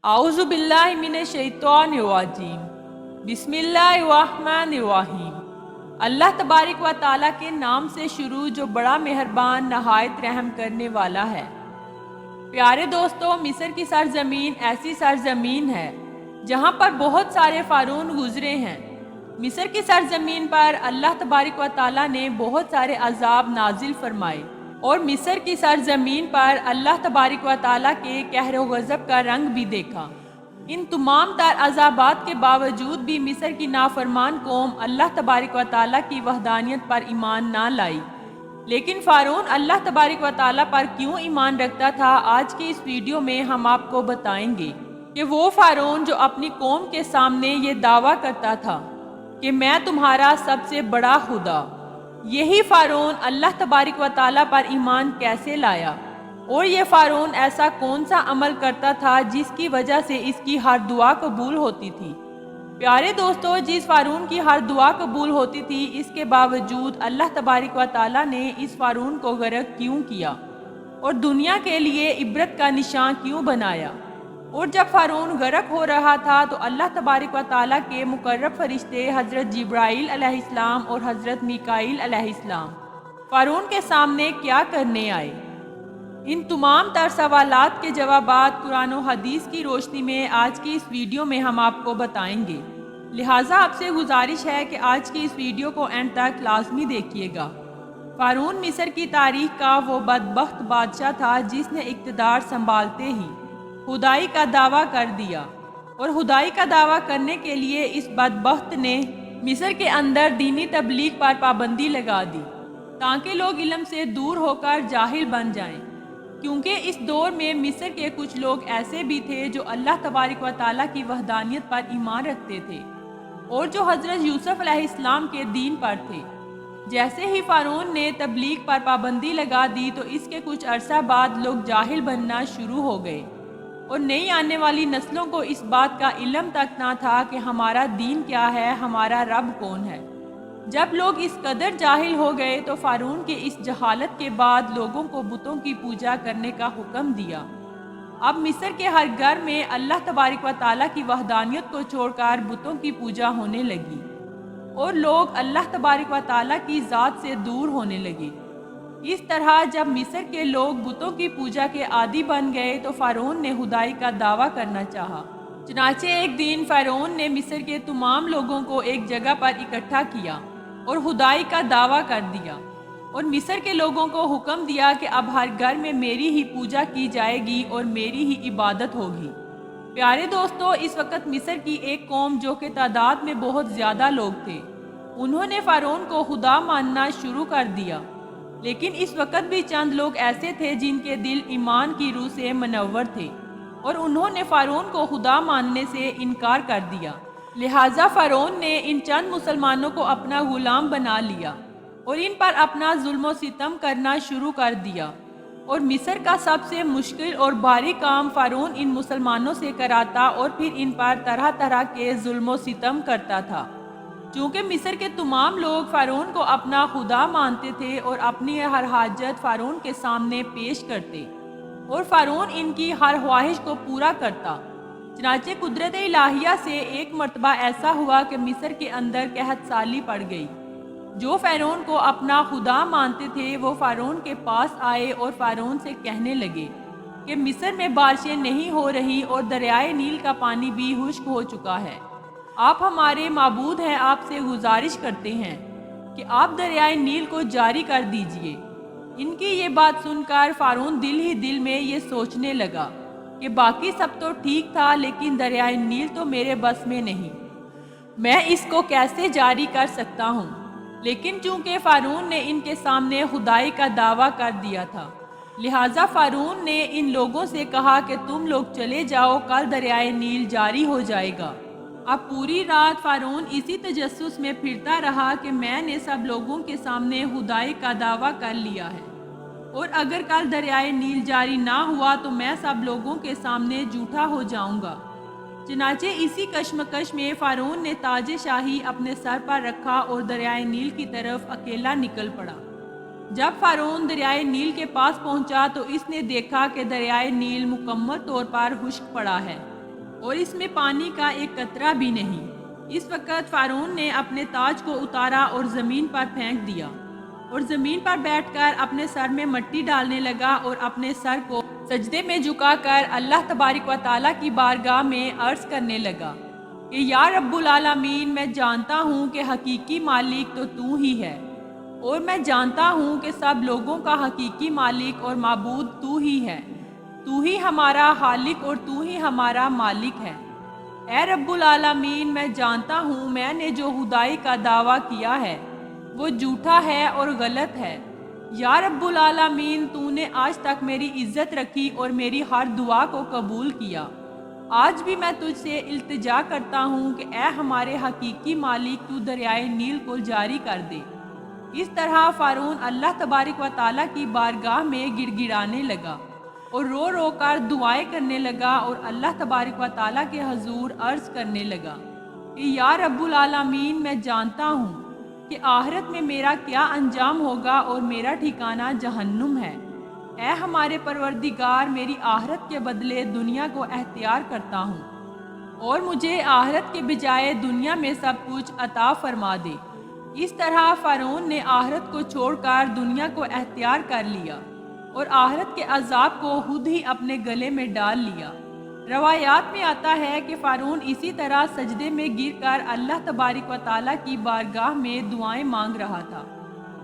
اعوذ باللہ من الشیطان الرجیم بسم اللہ الرحمن الرحیم۔ اللہ تبارک و تعالیٰ کے نام سے شروع جو بڑا مہربان نہایت رحم کرنے والا ہے۔ پیارے دوستو، مصر کی سرزمین ایسی سرزمین ہے جہاں پر بہت سارے فارعون گزرے ہیں۔ مصر کی سرزمین پر اللہ تبارک و تعالیٰ نے بہت سارے عذاب نازل فرمائے، اور مصر کی سرزمین پر اللہ تبارک و تعالیٰ کے قہر و غضب کا رنگ بھی دیکھا۔ ان تمام تر عذابات کے باوجود بھی مصر کی نافرمان قوم اللہ تبارک و تعالیٰ کی وحدانیت پر ایمان نہ لائی۔ لیکن فارعون اللہ تبارک و تعالیٰ پر کیوں ایمان رکھتا تھا، آج کی اس ویڈیو میں ہم آپ کو بتائیں گے کہ وہ فارعون جو اپنی قوم کے سامنے یہ دعویٰ کرتا تھا کہ میں تمہارا سب سے بڑا خدا، یہی فارعون اللہ تبارک و تعالیٰ پر ایمان کیسے لایا، اور یہ فارعون ایسا کون سا عمل کرتا تھا جس کی وجہ سے اس کی ہر دعا قبول ہوتی تھی۔ پیارے دوستو، جس فارعون کی ہر دعا قبول ہوتی تھی، اس کے باوجود اللہ تبارک و تعالیٰ نے اس فارعون کو غرق کیوں کیا اور دنیا کے لیے عبرت کا نشان کیوں بنایا؟ اور جب فارعون غرق ہو رہا تھا تو اللہ تبارک و تعالیٰ کے مقرب فرشتے حضرت جبرائیل علیہ السلام اور حضرت میکائیل علیہ السلام فارعون کے سامنے کیا کرنے آئے؟ ان تمام تر سوالات کے جوابات قرآن و حدیث کی روشنی میں آج کی اس ویڈیو میں ہم آپ کو بتائیں گے، لہٰذا آپ سے گزارش ہے کہ آج کی اس ویڈیو کو اینڈ تک لازمی دیکھیے گا۔ فارعون مصر کی تاریخ کا وہ بدبخت بادشاہ تھا جس نے اقتدار سنبھالتے ہی خدائی کا دعویٰ کر دیا، اور خدائی کا دعویٰ کرنے کے لیے اس بدبخت نے مصر کے اندر دینی تبلیغ پر پابندی لگا دی تاکہ لوگ علم سے دور ہو کر جاہل بن جائیں، کیونکہ اس دور میں مصر کے کچھ لوگ ایسے بھی تھے جو اللہ تبارک و تعالیٰ کی وحدانیت پر ایمان رکھتے تھے اور جو حضرت یوسف علیہ السلام کے دین پر تھے۔ جیسے ہی فارعون نے تبلیغ پر پابندی لگا دی تو اس کے کچھ عرصہ بعد لوگ جاہل بننا شروع ہو گئے، اور نئی آنے والی نسلوں کو اس بات کا علم تک نہ تھا کہ ہمارا دین کیا ہے، ہمارا رب کون ہے۔ جب لوگ اس قدر جاہل ہو گئے تو فارعون کے اس جہالت کے بعد لوگوں کو بتوں کی پوجا کرنے کا حکم دیا۔ اب مصر کے ہر گھر میں اللہ تبارک و تعالیٰ کی وحدانیت کو چھوڑ کر بتوں کی پوجا ہونے لگی، اور لوگ اللہ تبارک و تعالیٰ کی ذات سے دور ہونے لگے۔ اس طرح جب مصر کے لوگ بتوں کی پوجا کے عادی بن گئے تو فارعون نے خدائی کا دعویٰ کرنا چاہا۔ چنانچہ ایک دن فارعون نے مصر کے تمام لوگوں کو ایک جگہ پر اکٹھا کیا اور خدائی کا دعویٰ کر دیا، اور مصر کے لوگوں کو حکم دیا کہ اب ہر گھر میں میری ہی پوجا کی جائے گی اور میری ہی عبادت ہوگی۔ پیارے دوستو، اس وقت مصر کی ایک قوم جو کہ تعداد میں بہت زیادہ لوگ تھے، انہوں نے فارعون کو خدا ماننا شروع کر دیا، لیکن اس وقت بھی چند لوگ ایسے تھے جن کے دل ایمان کی روح سے منور تھے، اور انہوں نے فارعون کو خدا ماننے سے انکار کر دیا۔ لہٰذا فارعون نے ان چند مسلمانوں کو اپنا غلام بنا لیا اور ان پر اپنا ظلم و ستم کرنا شروع کر دیا، اور مصر کا سب سے مشکل اور بھاری کام فارعون ان مسلمانوں سے کراتا اور پھر ان پر طرح طرح کے ظلم و ستم کرتا تھا۔ چونکہ مصر کے تمام لوگ فارعون کو اپنا خدا مانتے تھے اور اپنی ہر حاجت فارعون کے سامنے پیش کرتے، اور فارعون ان کی ہر خواہش کو پورا کرتا۔ چنانچہ قدرت الہیہ سے ایک مرتبہ ایسا ہوا کہ مصر کے اندر قحط سالی پڑ گئی۔ جو فارعون کو اپنا خدا مانتے تھے وہ فارعون کے پاس آئے اور فارعون سے کہنے لگے کہ مصر میں بارشیں نہیں ہو رہی اور دریائے نیل کا پانی بھی خشک ہو چکا ہے۔ آپ ہمارے معبود ہیں، آپ سے گزارش کرتے ہیں کہ آپ دریائے نیل کو جاری کر دیجئے۔ ان کی یہ بات سن کر فارعون دل ہی دل میں یہ سوچنے لگا کہ باقی سب تو ٹھیک تھا، لیکن دریائے نیل تو میرے بس میں نہیں، میں اس کو کیسے جاری کر سکتا ہوں؟ لیکن چونکہ فارعون نے ان کے سامنے خدائی کا دعویٰ کر دیا تھا، لہٰذا فارعون نے ان لوگوں سے کہا کہ تم لوگ چلے جاؤ، کل دریائے نیل جاری ہو جائے گا۔ اب پوری رات فارعون اسی تجسس میں پھرتا رہا کہ میں نے سب لوگوں کے سامنے خدائی کا دعویٰ کر لیا ہے، اور اگر کل دریائے نیل جاری نہ ہوا تو میں سب لوگوں کے سامنے جھوٹا ہو جاؤں گا۔ چنانچہ اسی کشمکش میں فارعون نے تاج شاہی اپنے سر پر رکھا اور دریائے نیل کی طرف اکیلا نکل پڑا۔ جب فارعون دریائے نیل کے پاس پہنچا تو اس نے دیکھا کہ دریائے نیل مکمل طور پر خشک پڑا ہے، اور اس میں پانی کا ایک قطرہ بھی نہیں۔ اس وقت فرعون نے اپنے تاج کو اتارا اور زمین پر پھینک دیا، اور زمین پر بیٹھ کر اپنے سر میں مٹی ڈالنے لگا اور اپنے سر کو سجدے میں جھکا کر اللہ تبارک و تعالیٰ کی بارگاہ میں عرض کرنے لگا کہ یا رب العالمین، میں جانتا ہوں کہ حقیقی مالک تو ہی ہے، اور میں جانتا ہوں کہ سب لوگوں کا حقیقی مالک اور معبود تو ہی ہے۔ تو ہی ہمارا خالق اور تو ہی ہمارا مالک ہے۔ اے رب العالمین، میں جانتا ہوں میں نے جو خدائی کا دعویٰ کیا ہے وہ جھوٹا ہے اور غلط ہے۔ یا رب العالمین، تو نے آج تک میری عزت رکھی اور میری ہر دعا کو قبول کیا۔ آج بھی میں تجھ سے التجا کرتا ہوں کہ اے ہمارے حقیقی مالک، تو دریائے نیل کو جاری کر دے۔ اس طرح فرعون اللہ تبارک و تعالیٰ کی بارگاہ میں گڑ گڑانے لگا اور رو رو کر دعائیں کرنے لگا، اور اللہ تبارک و تعالیٰ کے حضور عرض کرنے لگا کہ یا رب العالمین، میں جانتا ہوں کہ آخرت میں میرا کیا انجام ہوگا اور میرا ٹھکانہ جہنم ہے۔ اے ہمارے پروردگار، میری آخرت کے بدلے دنیا کو اختیار کرتا ہوں، اور مجھے آخرت کے بجائے دنیا میں سب کچھ عطا فرما دے۔ اس طرح فرعون نے آخرت کو چھوڑ کر دنیا کو اختیار کر لیا اور آخرت کے عذاب کو خود ہی اپنے گلے میں ڈال لیا۔ روایات میں آتا ہے کہ فرعون اسی طرح سجدے میں گر کر اللہ تبارک و تعالیٰ کی بارگاہ میں دعائیں مانگ رہا تھا،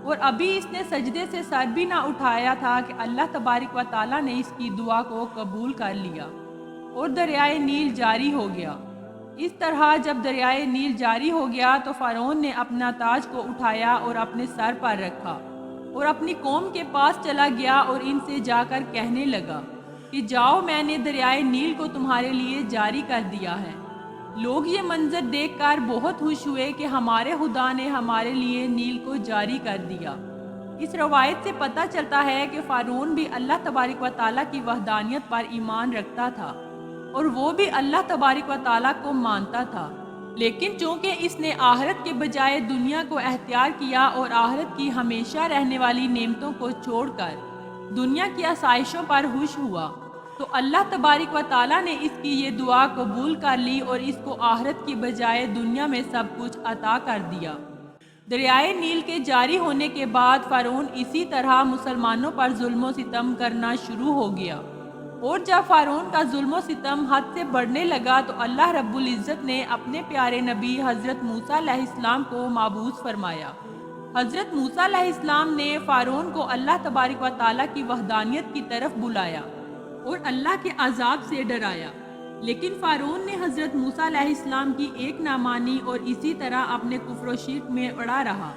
اور ابھی اس نے سجدے سے سر بھی نہ اٹھایا تھا کہ اللہ تبارک و تعالیٰ نے اس کی دعا کو قبول کر لیا اور دریائے نیل جاری ہو گیا۔ اس طرح جب دریائے نیل جاری ہو گیا تو فرعون نے اپنا تاج کو اٹھایا اور اپنے سر پر رکھا اور اپنی قوم کے پاس چلا گیا اور ان سے جا کر کہنے لگا کہ جاؤ، میں نے دریائے نیل کو تمہارے لیے جاری کر دیا ہے۔ لوگ یہ منظر دیکھ کر بہت خوش ہوئے کہ ہمارے خدا نے ہمارے لیے نیل کو جاری کر دیا۔ اس روایت سے پتہ چلتا ہے کہ فرعون بھی اللہ تبارک و تعالیٰ کی وحدانیت پر ایمان رکھتا تھا، اور وہ بھی اللہ تبارک و تعالیٰ کو مانتا تھا، لیکن چونکہ اس نے آخرت کے بجائے دنیا کو اختیار کیا اور آخرت کی ہمیشہ رہنے والی نعمتوں کو چھوڑ کر دنیا کی آسائشوں پر خوش ہوا، تو اللہ تبارک و تعالیٰ نے اس کی یہ دعا قبول کر لی اور اس کو آخرت کی بجائے دنیا میں سب کچھ عطا کر دیا۔ دریائے نیل کے جاری ہونے کے بعد فرعون اسی طرح مسلمانوں پر ظلم و ستم کرنا شروع ہو گیا، اور جب فرعون کا ظلم و ستم حد سے بڑھنے لگا تو اللہ رب العزت نے اپنے پیارے نبی حضرت موسیٰ علیہ السلام کو مبعوث فرمایا۔ حضرت موسیٰ علیہ السلام نے فرعون کو اللہ تبارک و تعالیٰ کی وحدانیت کی طرف بلایا اور اللہ کے عذاب سے ڈرایا، لیکن فرعون نے حضرت موسیٰ علیہ السلام کی ایک نہ مانی اور اسی طرح اپنے کفر و شرک میں اڑا رہا۔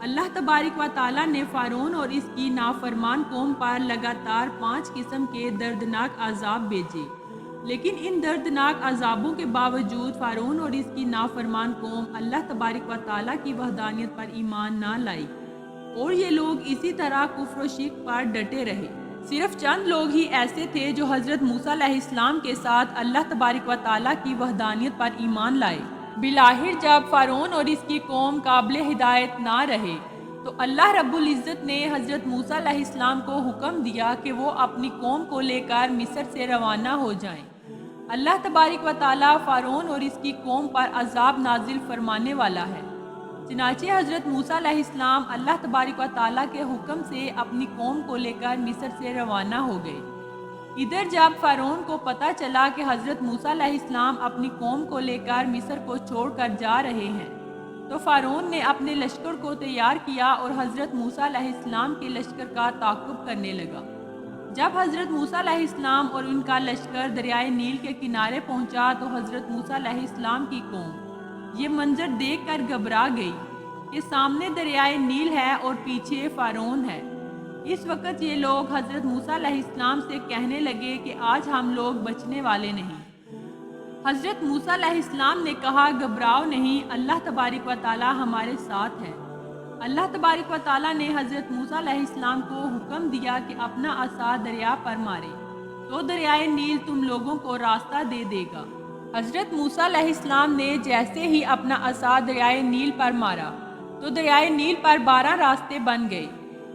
اللہ تبارک و تعالیٰ نے فرعون اور اس کی نافرمان قوم پر لگاتار 5 قسم کے دردناک عذاب بھیجے، لیکن ان دردناک عذابوں کے باوجود فرعون اور اس کی نافرمان قوم اللہ تبارک و تعالیٰ کی وحدانیت پر ایمان نہ لائی، اور یہ لوگ اسی طرح کفر و شرک پر ڈٹے رہے۔ صرف چند لوگ ہی ایسے تھے جو حضرت موسیٰ علیہ السلام کے ساتھ اللہ تبارک و تعالیٰ کی وحدانیت پر ایمان لائے۔ بالآخر جب فرعون اور اس کی قوم قابل ہدایت نہ رہے تو اللہ رب العزت نے حضرت موسیٰ علیہ السلام کو حکم دیا کہ وہ اپنی قوم کو لے کر مصر سے روانہ ہو جائیں۔ اللہ تبارک و تعالیٰ فرعون اور اس کی قوم پر عذاب نازل فرمانے والا ہے۔ چنانچہ حضرت موسیٰ علیہ السلام اللہ تبارک و تعالیٰ کے حکم سے اپنی قوم کو لے کر مصر سے روانہ ہو گئے۔ ادھر جب فرعون کو پتہ چلا کہ حضرت موسیٰ علیہ السلام اپنی قوم کو لے کر مصر کو چھوڑ کر جا رہے ہیں، تو فرعون نے اپنے لشکر کو تیار کیا اور حضرت موسیٰ علیہ السلام کے لشکر کا تعاقب کرنے لگا۔ جب حضرت موسیٰ علیہ السلام اور ان کا لشکر دریائے نیل کے کنارے پہنچا تو حضرت موسیٰ علیہ السلام کی قوم یہ منظر دیکھ کر گھبرا گئی کہ سامنے دریائے نیل ہے اور پیچھے فرعون ہے۔ اس وقت یہ لوگ حضرت موسیٰ علیہ السلام سے کہنے لگے کہ آج ہم لوگ بچنے والے نہیں۔ حضرت موسیٰ علیہ السلام نے کہا، گھبراؤ نہیں، اللہ تبارک و تعالیٰ ہمارے ساتھ ہے۔ اللہ تبارک و تعالیٰ نے حضرت موسیٰ علیہ السلام کو حکم دیا کہ اپنا عصا دریا پر مارے تو دریائے نیل تم لوگوں کو راستہ دے دے گا۔ حضرت موسیٰ علیہ السلام نے جیسے ہی اپنا عصا دریائے نیل پر مارا تو دریائے نیل پر 12 راستے بن گئے،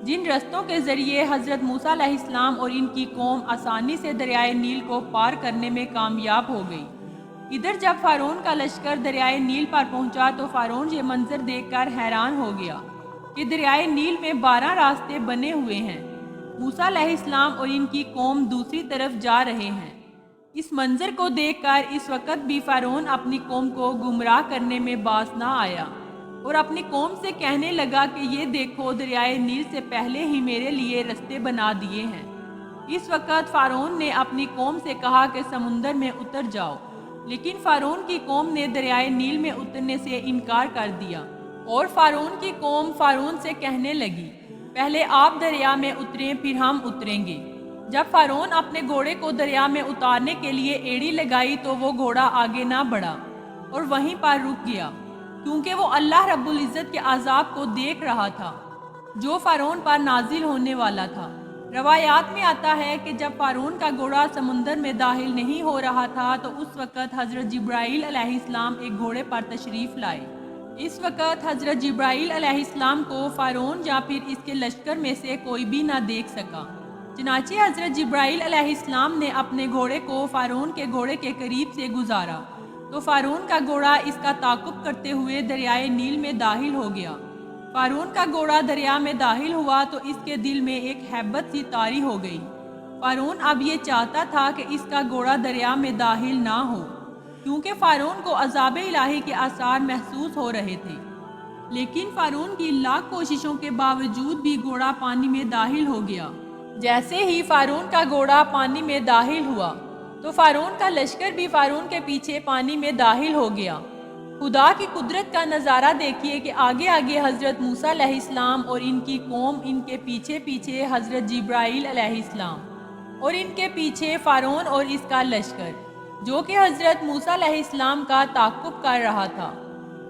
جن رستوں کے ذریعے حضرت موسیٰ علیہ السلام اور ان کی قوم آسانی سے دریائے نیل کو پار کرنے میں کامیاب ہو گئی۔ ادھر جب فارون کا لشکر دریائے نیل پر پہنچا تو فارون یہ منظر دیکھ کر حیران ہو گیا کہ دریائے نیل میں 12 راستے بنے ہوئے ہیں۔ موسیٰ علیہ السلام اور ان کی قوم دوسری طرف جا رہے ہیں۔ اس منظر کو دیکھ کر اس وقت بھی فارون اپنی قوم کو گمراہ کرنے میں باز نہ آیا اور اپنی قوم سے کہنے لگا کہ یہ دیکھو دریائے نیل سے پہلے ہی میرے لیے رستے بنا دیے ہیں۔ اس وقت فارون نے اپنی قوم سے کہا کہ سمندر میں اتر جاؤ، لیکن فارون کی قوم نے دریائے نیل میں اترنے سے انکار کر دیا اور فارون کی قوم فارون سے کہنے لگی پہلے آپ دریا میں اتریں پھر ہم اتریں گے۔ جب فارون اپنے گھوڑے کو دریا میں اتارنے کے لیے ایڑی لگائی تو وہ گھوڑا آگے نہ بڑھا اور وہیں پر رک گیا، کیونکہ وہ اللہ رب العزت کے عذاب کو دیکھ رہا تھا جو فارون پر نازل ہونے والا تھا۔ روایات میں آتا ہے کہ جب فارون کا گھوڑا سمندر میں داخل نہیں ہو رہا تھا تو اس وقت حضرت جبرائیل علیہ السلام ایک گھوڑے پر تشریف لائے۔ اس وقت حضرت جبرائیل علیہ السلام کو فارون یا پھر اس کے لشکر میں سے کوئی بھی نہ دیکھ سکا۔ چنانچہ حضرت جبرائیل علیہ السلام نے اپنے گھوڑے کو فارون کے گھوڑے کے قریب سے گزارا تو فارون کا گھوڑا اس کا تعاقب کرتے ہوئے دریائے نیل میں داخل ہو گیا۔ فارون کا گھوڑا دریا میں داخل ہوا تو اس کے دل میں ایک ہیبت سی طاری ہو گئی۔ فارون اب یہ چاہتا تھا کہ اس کا گھوڑا دریا میں داخل نہ ہو، کیونکہ فارون کو عذاب الہی کے آثار محسوس ہو رہے تھے۔ لیکن فارون کی لاکھ کوششوں کے باوجود بھی گھوڑا پانی میں داخل ہو گیا۔ جیسے ہی فارون کا گھوڑا پانی میں داخل ہوا تو فارون کا لشکر بھی فارون کے پیچھے پانی میں داخل ہو گیا۔ خدا کی قدرت کا نظارہ دیکھیے کہ آگے آگے حضرت موسیٰ علیہ السلام اور ان کی قوم، ان کے پیچھے پیچھے حضرت جبرائیل علیہ السلام اور ان کے پیچھے فارون اور اس کا لشکر، جو کہ حضرت موسیٰ علیہ السلام کا تعاقب کر رہا تھا۔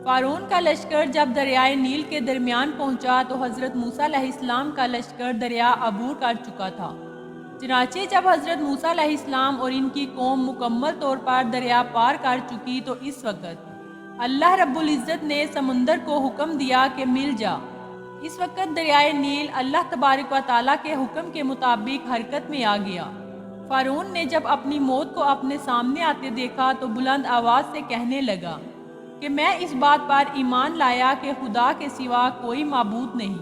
فارون کا لشکر جب دریائے نیل کے درمیان پہنچا تو حضرت موسیٰ علیہ السلام کا لشکر دریا عبور کر چکا تھا۔ چنانچہ جب حضرت موسیٰ علیہ السلام اور ان کی قوم مکمل طور پر دریا پار کر چکی تو اس وقت اللہ رب العزت نے سمندر کو حکم دیا کہ مل جا۔ اس وقت دریائے نیل اللہ تبارک و تعالیٰ کے حکم کے مطابق حرکت میں آ گیا۔ فارون نے جب اپنی موت کو اپنے سامنے آتے دیکھا تو بلند آواز سے کہنے لگا کہ میں اس بات پر ایمان لایا کہ خدا کے سوا کوئی معبود نہیں،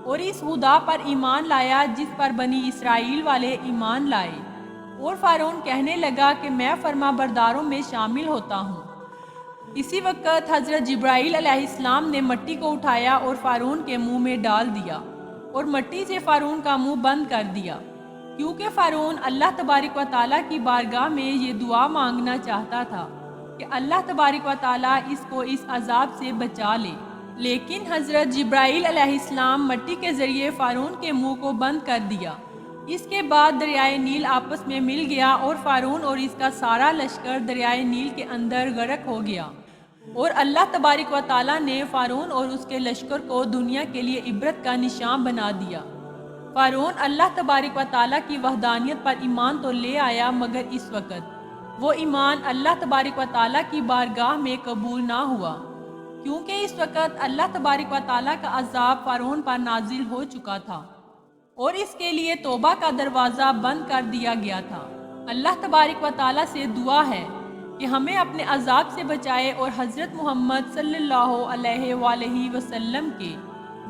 اور اس خدا پر ایمان لایا جس پر بنی اسرائیل والے ایمان لائے۔ اور فارون کہنے لگا کہ میں فرما برداروں میں شامل ہوتا ہوں۔ اسی وقت حضرت جبرائیل علیہ السلام نے مٹی کو اٹھایا اور فارون کے منہ میں ڈال دیا اور مٹی سے فارون کا منہ بند کر دیا، کیونکہ فارون اللہ تبارک و تعالیٰ کی بارگاہ میں یہ دعا مانگنا چاہتا تھا کہ اللہ تبارک و تعالیٰ اس کو اس عذاب سے بچا لے۔ لیکن حضرت جبرائیل علیہ السلام مٹی کے ذریعے فارون کے منہ کو بند کر دیا۔ اس کے بعد دریائے نیل آپس میں مل گیا اور فارون اور اس کا سارا لشکر دریائے نیل کے اندر غرق ہو گیا، اور اللہ تبارک و تعالیٰ نے فارون اور اس کے لشکر کو دنیا کے لیے عبرت کا نشان بنا دیا۔ فارون اللہ تبارک و تعالیٰ کی وحدانیت پر ایمان تو لے آیا، مگر اس وقت وہ ایمان اللہ تبارک و تعالیٰ کی بارگاہ میں قبول نہ ہوا، کیونکہ اس وقت اللہ تبارک و تعالیٰ کا عذاب فارون پر نازل ہو چکا تھا اور اس کے لیے توبہ کا دروازہ بند کر دیا گیا تھا۔ اللہ تبارک و تعالیٰ سے دعا ہے کہ ہمیں اپنے عذاب سے بچائے اور حضرت محمد صلی اللہ علیہ وآلہ وسلم کے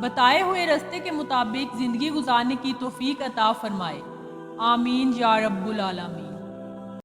بتائے ہوئے راستے کے مطابق زندگی گزارنے کی توفیق عطا فرمائے۔ آمین یا رب العالمین۔